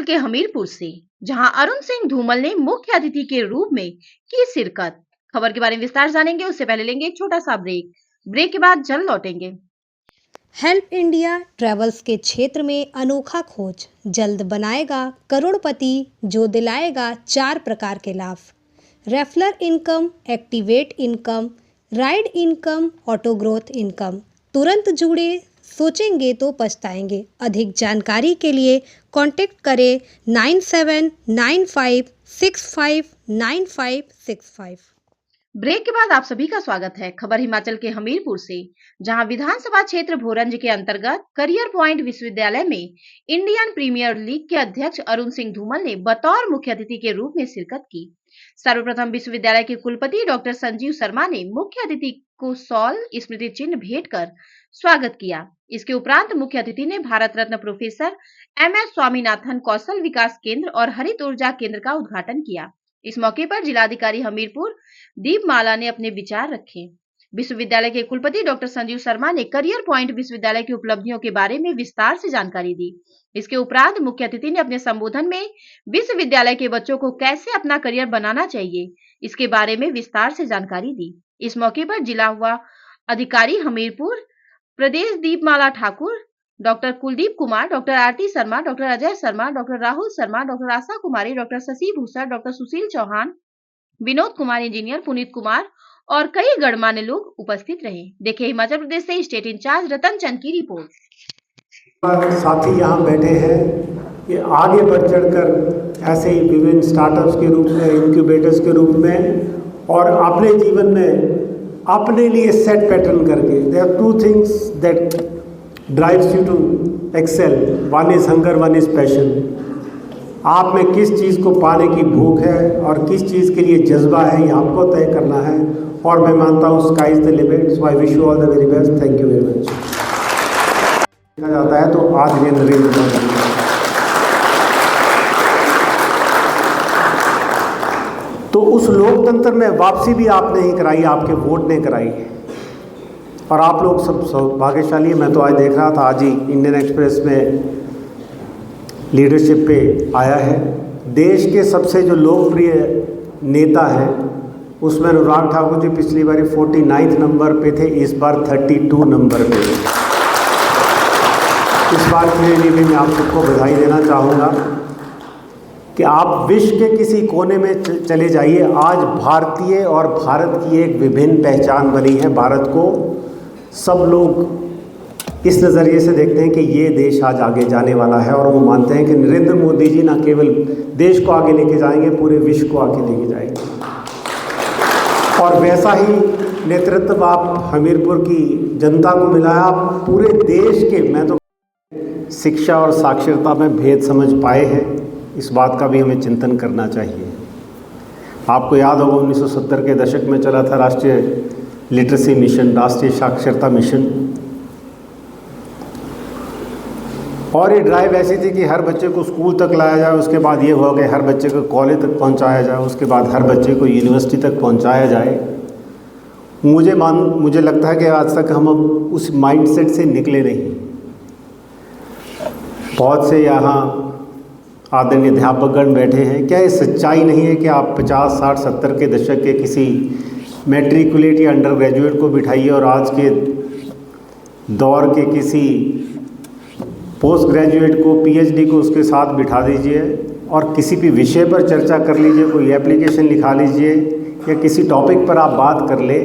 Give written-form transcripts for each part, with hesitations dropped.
हिमाचल के हमीरपुर से, जहां अरुण सिंह धूमल ने मुख्य अतिथि के रूप में की शिरकत। खबर के बारे में विस्तार जानेंगे, उससे पहले लेंगे एक छोटा सा ब्रेक के बाद जल्द लौटेंगे। हेल्प इंडिया ट्रैवल्स के क्षेत्र में अनोखा खोज, जल्द बनाएगा करोड़पति, जो दिलाएगा 4 प्रकार के लाभ: referral income, activate income, ride income, auto growth income. तुरंत जुड़े, सोचेंगे तो पछताएंगे। अधिक जानकारी के लिए कांटेक्ट करें 9795659565। ब्रेक के बाद आप सभी का स्वागत है। खबर हिमाचल के हमीरपुर से, जहां विधानसभा क्षेत्र भोरंज के अंतर्गत करियर पॉइंट विश्वविद्यालय में इंडियन प्रीमियर लीग के अध्यक्ष अरुण सिंह धूमल ने बतौर मुख्य अतिथि के रूप में शिरकत की। सर्वप्रथम विश्वविद्यालय के कुलपति डॉक्टर संजीव शर्मा ने मुख्य अतिथि को शॉल, स्मृति चिन्ह भेंट कर स्वागत किया। इसके उपरांत मुख्य अतिथि ने भारत रत्न प्रोफेसर MS स्वामीनाथन कौशल विकास केंद्र और हरित ऊर्जा केंद्र का उद्घाटन किया। इस मौके पर जिलाधिकारी हमीरपुर दीपमाला ने अपने विचार रखे। विश्वविद्यालय के कुलपति डॉक्टर संजीव शर्मा ने करियर पॉइंट विश्वविद्यालय की उपलब्धियों के बारे में विस्तार से जानकारी दी। इसके उपरांत मुख्य अतिथि ने अपने संबोधन में विश्वविद्यालय के बच्चों को कैसे अपना करियर बनाना चाहिए, इसके बारे में विस्तार से जानकारी दी। इस मौके पर जिला हुआ अधिकारी हमीरपुर प्रदेश Deepmala Thakur, doctor Kuldeep Kumar, doctor Aarti Sharma, doctor Ajay Sharma, doctor Rahul Sharma, doctor Asha Kumari, doctor Shashi Bhushan, doctor Sushil Chauhan, Vinod Kumar engineer, Puneet Kumar और कई गणमान्य लोग उपस्थित रहे। देखिए हिमाचल प्रदेश से स्टेट इंचार्ज रतन चंद की रिपोर्ट। साथी यहाँ बैठे हैं, ये आगे बढ़ चढ़कर ऐसे ही विभिन्न स्टार्टअप्स के रूप में, इंक्यूबेटर्स के रूप में और अपने जीवन में अपने लिए सेट पैटर्न करके, there are 2 things that drives you to excel, one is hunger, one is passion. आप में किस चीज़ को पाने की भूख है और किस चीज़ के लिए जज्बा है, ये आपको तय करना है। और मैं मानता हूँ sky is the limit, so I wish you all the very best. Thank you very much. देखा जाता है तो आज ये नरेंद्र मोदी, तो उस लोकतंत्र में वापसी भी आपने ही कराई, आपके वोट ने कराई और आप लोग सब सौभाग्यशाली हैं। मैं तो आज देख रहा था, आज ही इंडियन एक्सप्रेस में लीडरशिप पे आया है। देश के सबसे जो लोकप्रिय नेता हैं उसमें अनुराग ठाकुर जी पिछली बार 49 नंबर पे थे, इस बार 32 नंबर पे। इस बार के लिए भी मैं आप सबको बधाई देना चाहूँगा कि आप विश्व के किसी कोने में चले जाइए, आज भारतीय और भारत की एक विभिन्न पहचान बनी है। भारत को सब लोग इस नज़रिए से देखते हैं कि ये देश आज आगे जाने वाला है और वो मानते हैं कि नरेंद्र मोदी जी न केवल देश को आगे लेके जाएंगे, पूरे विश्व को आगे लेके जाएंगे। और वैसा ही नेतृत्व आप हमीरपुर की जनता को मिला है। आप पूरे देश के, मैं तो शिक्षा और साक्षरता में भेद समझ पाए हैं, इस बात का भी हमें चिंतन करना चाहिए। आपको याद होगा 1970 के दशक में चला था राष्ट्रीय लिटरेसी मिशन, राष्ट्रीय साक्षरता मिशन, और ये ड्राइव ऐसी थी कि हर बच्चे को स्कूल तक लाया जाए, उसके बाद ये हुआ कि हर बच्चे को कॉलेज तक पहुंचाया जाए, उसके बाद हर बच्चे को यूनिवर्सिटी तक पहुंचाया जाए। मुझे लगता है कि आज तक हम उस माइंडसेट से निकले नहीं। बहुत से यहाँ आदरणीय अध्यापकगण बैठे हैं, क्या ये सच्चाई नहीं है कि आप 50, 60, 70 के दशक के किसी मैट्रिकुलेट या अंडर ग्रेजुएट को बिठाइए और आज के दौर के किसी पोस्ट ग्रेजुएट को, PhD को उसके साथ बिठा दीजिए और किसी भी विषय पर चर्चा कर लीजिए, कोई एप्लीकेशन लिखा लीजिए या किसी टॉपिक पर आप बात कर ले,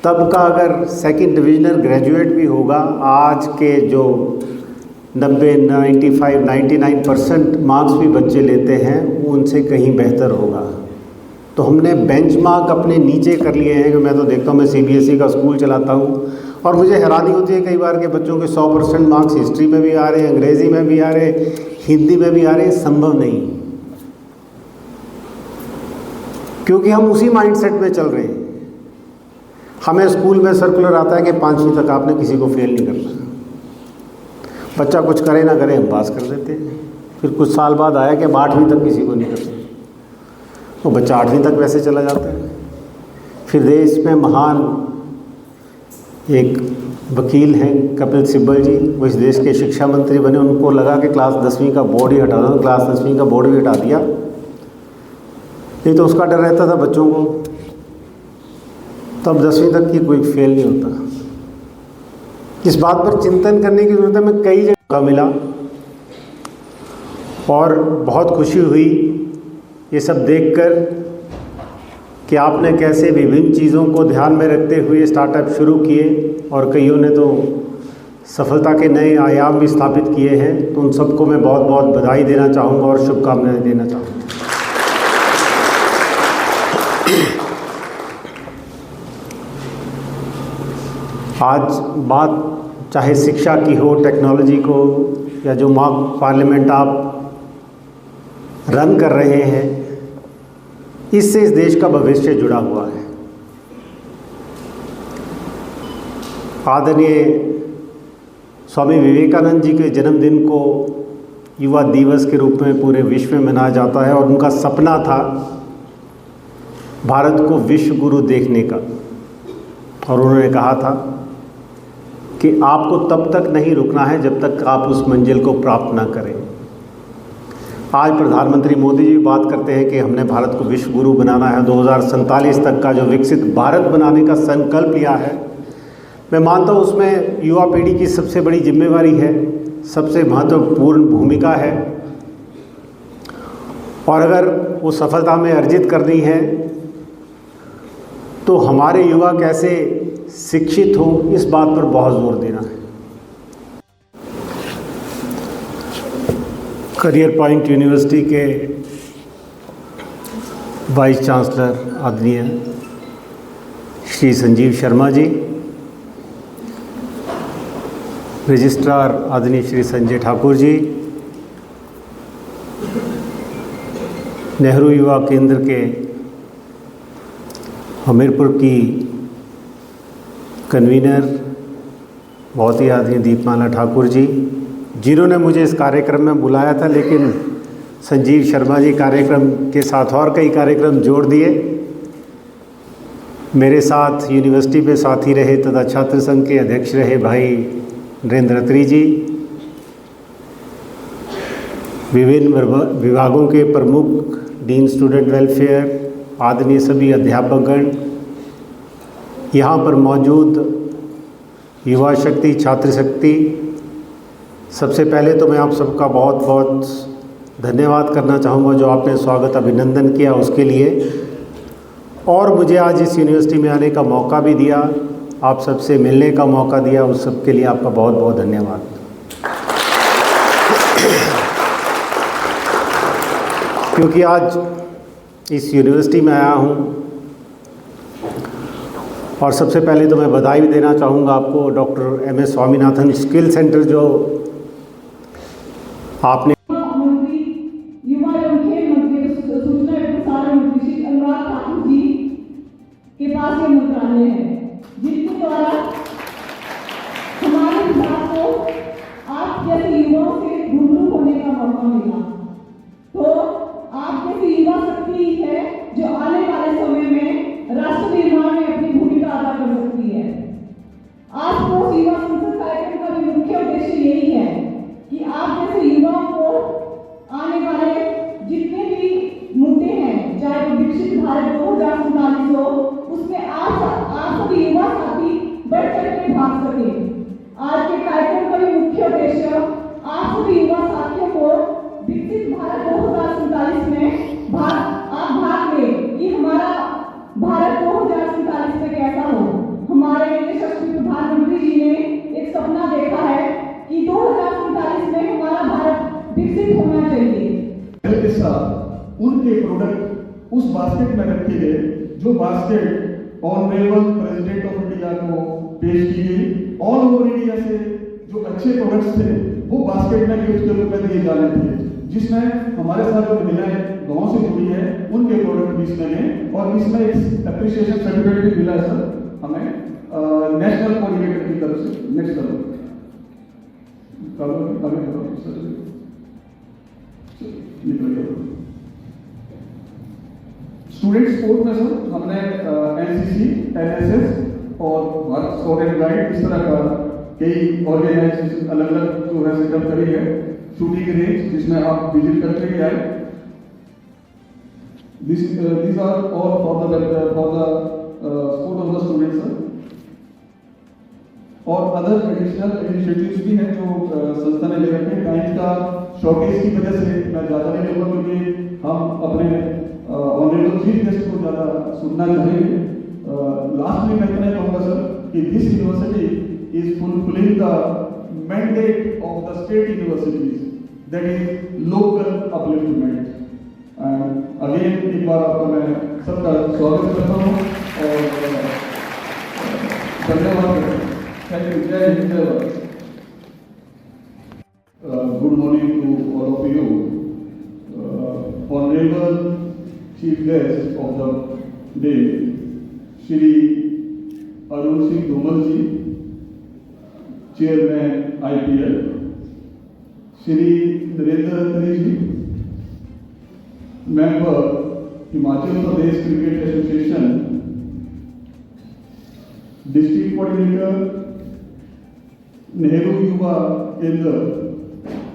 तब का अगर सेकंड डिविजनल ग्रेजुएट भी होगा, आज के जो 90, 95, 99% मार्क्स भी बच्चे लेते हैं, वो उनसे कहीं बेहतर होगा। तो हमने बेंचमार्क अपने नीचे कर लिए हैं। मैं तो देखता हूँ, मैं CBSE का स्कूल चलाता हूँ और मुझे हैरानी होती है कई बार के बच्चों के 100% मार्क्स हिस्ट्री में भी आ रहे हैं, अंग्रेज़ी में भी आ रहे हैं, हिंदी में भी आ रहे हैं। संभव नहीं, क्योंकि हम उसी माइंडसेट में चल रहे हैं। हमें स्कूल में सर्कुलर आता है कि 5वीं तक आपने किसी को फेल नहीं करना, बच्चा कुछ करे ना करे हम पास कर देते हैं। फिर कुछ साल बाद आया कि 8वीं तक किसी को नहीं करना, तो बच्चा 8वीं तक वैसे चला जाता है। फिर देश में महान एक वकील हैं कपिल सिब्बल जी, वो इस देश के शिक्षा मंत्री बने। उनको लगा कि क्लास 10वीं का बोर्ड ही हटा दो, क्लास 10वीं का बोर्ड भी हटा दिया। नहीं तो उसका डर रहता था बच्चों को, तब 10वीं तक की कोई फेल नहीं होता। इस बात पर चिंतन करने की ज़रूरत है। मैं कई जगह मिला और बहुत खुशी हुई ये सब देखकर कि आपने कैसे विभिन्न चीज़ों को ध्यान में रखते हुए स्टार्टअप शुरू किए और कईयों ने तो सफलता के नए आयाम भी स्थापित किए हैं। तो उन सबको मैं बहुत बहुत बधाई देना चाहूँगा और शुभकामनाएं देना चाहूँगा। आज बात चाहे शिक्षा की हो, टेक्नोलॉजी को, या जो मॉक पार्लियामेंट आप रन कर रहे हैं, इससे इस देश का भविष्य जुड़ा हुआ है। आदरणीय स्वामी विवेकानंद जी के जन्मदिन को युवा दिवस के रूप में पूरे विश्व में मनाया जाता है और उनका सपना था भारत को विश्व गुरु देखने का। और उन्होंने कहा था कि आपको तब तक नहीं रुकना है जब तक आप उस मंजिल को प्राप्त ना करें। आज प्रधानमंत्री मोदी जी बात करते हैं कि हमने भारत को विश्व गुरु बनाना है, 2047 तक का जो विकसित भारत बनाने का संकल्प लिया है। मैं मानता हूँ उसमें युवा पीढ़ी की सबसे बड़ी जिम्मेवारी है, सबसे महत्वपूर्ण भूमिका है। और अगर वो सफलता में अर्जित करनी है तो हमारे युवा कैसे शिक्षित हों, इस बात पर बहुत जोर देना है। करियर पॉइंट यूनिवर्सिटी के वाइस चांसलर आदरणीय श्री संजीव शर्मा जी, रजिस्ट्रार आदरणीय श्री संजय ठाकुर जी, नेहरू युवा केंद्र के हमीरपुर की कन्वीनर बहुत ही आदरणीय दीपमाला ठाकुर जी, जिन्होंने मुझे इस कार्यक्रम में बुलाया था, लेकिन संजीव शर्मा जी कार्यक्रम के साथ और कई कार्यक्रम जोड़ दिए। मेरे साथ यूनिवर्सिटी पे साथी रहे तथा छात्र संघ के अध्यक्ष रहे भाई नरेंद्र अत्री जी, विभिन्न विभागों के प्रमुख, डीन स्टूडेंट वेलफेयर, आदरणीय सभी अध्यापकगण, यहाँ पर मौजूद युवा शक्ति, छात्र शक्ति, सबसे पहले तो मैं आप सबका बहुत बहुत धन्यवाद करना चाहूँगा जो आपने स्वागत अभिनंदन किया उसके लिए, और मुझे आज इस यूनिवर्सिटी में आने का मौका भी दिया, आप सबसे मिलने का मौका दिया, उस सब के लिए आपका बहुत बहुत धन्यवाद। क्योंकि आज इस यूनिवर्सिटी में आया हूँ और सबसे पहले तो मैं बधाई भी देना चाहूँगा आपको, doctor M S Swaminathan skill centre जो आपने युवा एवं खेल मंत्री, सूचना एवं प्रसारण मंत्री श्री अनुराग ठाकुर जी के पास ये मंत्रालय है, जिसके द्वारा हमारे विभाग को आप जैसे युवाओं से रूबरू होने का मौका मिला। तो आप जैसी युवा शक्ति है जो आने वाले समय में राष्ट्र निर्माण में अपनी भूमिका अदा कर सकती है। आज को युवा संसद कार्यक्रम का भी मुख्य उद्देश्य यही है कि आप जैसे युवाओं को आने वाले जितने भी मुद्दे हैं, चाहे वो विकसित भारत 2047 हो, उसमें आप सभी युवा साथी बढ़ चढ़ के भाग सके। आज के कार्यक्रम का भी मुख्य उद्देश्य आप सभी युवा साथियों को विकसित भारत 2047 में भाग लें कि हमारा भारत 2047 में कैसा हो। हमारे यशस्वी प्रधानमंत्री जी ने एक सपना देखा है कि 2047 में हमारा भारत विकसित होना चाहिए। के साथ उनके प्रोडक्ट उस बास्केट में रखे गए जो basket honourable president of India को पेश की गई। ऑल ओवर इंडिया से जो अच्छे प्रोडक्ट्स थे वो बास्केट में गिफ्ट के रूप में दिए जाने थे, जिसमें हमारे साथ जो महिलाएं गांव से जुड़ी है उनके प्रोडक्ट भी इसमें हैं और इसमें एक एप्रिसिएशन सर्टिफिकेट भी मिला है सर हमें नेशनल कोऑर्डिनेटर की तरफ से। नेक्स्ट स्टूडेंट स्पोर्ट में सर हमने एनसीसी, एनएसएस और भारत स्काउट एंड गाइड, इस तरह का कई ऑर्गेनाइजेशन अलग अलग जो है सेटअप करी है। शूटिंग रेंज जिसमें आप विजिट करके भी आए। These are all for the sport of the students, sir. और अदर एडिशनल इनिशिएटिव्स भी हैं जो संस्था ने ले रखे हैं। टाइम का शॉर्टेज की वजह से मैं ज़्यादा नहीं लूँगा, क्योंकि हम अपने ऑनरेबल चीफ गेस्ट को ज़्यादा सुनना चाहेंगे। लास्ट में मैं इतना कहूँगा सर कि this university is fulfilling the mandate of the state universities, that is local upliftment. Again एक बार आपका मैं सबका स्वागत करता हूँ और धन्यवाद। Thank you. Jai Hind, Jai Bharat. Good morning to all of you. Honourable chief guest of the day Shri Arun Singh Dhumal ji, chairman IPL, Shri Narendra Ratni ji, member Himachal Pradesh cricket association, district coordinator Nehru Yuva Kendra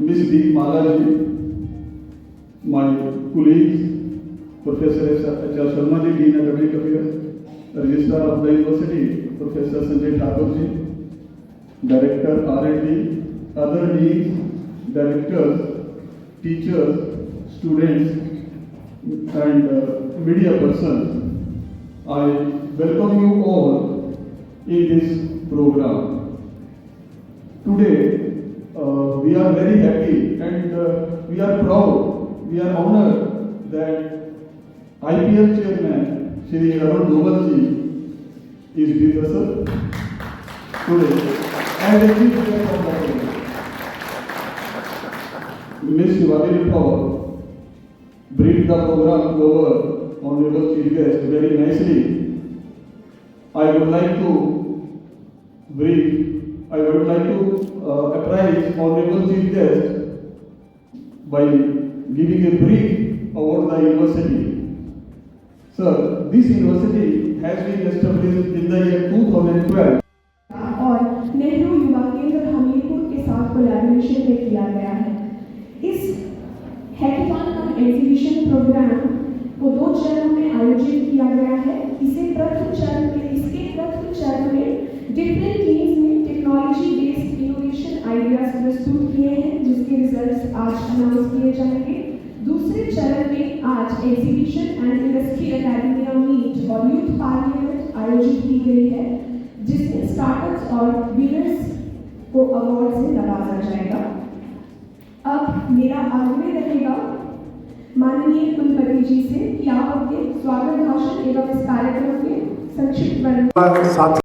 Miss Deepmala ji, my colleagues, Professor H.R. Sharma ji, Dean Academic Affairs, Registrar of the University, Professor Sanjay Thakur ji, Director R&D, other deans, directors, teachers, students and media persons, I welcome you all in this program. Today we are very happy and we are proud, we are honored that IPL chairman Shri Arun Dhoomal ji is with us today and the chief guest of the day, Ms. Shivali Kaur, briefed the program to our honorable chief guest very nicely. I would like to apprise honorable chief guest by giving a brief about the university. Sir, this university has been established in the year 2012. और नेहरू युवा केंद्र हमीरपुर के साथ collaboration में किया गया है। इस hackathon का एग्जीबिशन प्रोग्राम को 2 चरणों में आयोजित किया गया है। इसके प्रथम चरण में डिफरेंट टीम्स ने टेक्नोलॉजी बेस्ड इनोवेशन आइडियाज प्रस्तुत किए हैं, जिसके रिजल्ट्स आज अनाउंस किए जाएंगे। दूसरे चरण में आज exhibition and industry academia meet और यूथ पार्लियामेंट आयोजित की गई है, जिसमें स्टार्टअप्स और विनर्स को अवार्ड से नवाजा जाएगा। अब मेरा आग्रह रहेगा माननीय कुलपति जी से कि आप अपने स्वागत भाषण एवं इस कार्यक्रम के संक्षिप्त वर्णन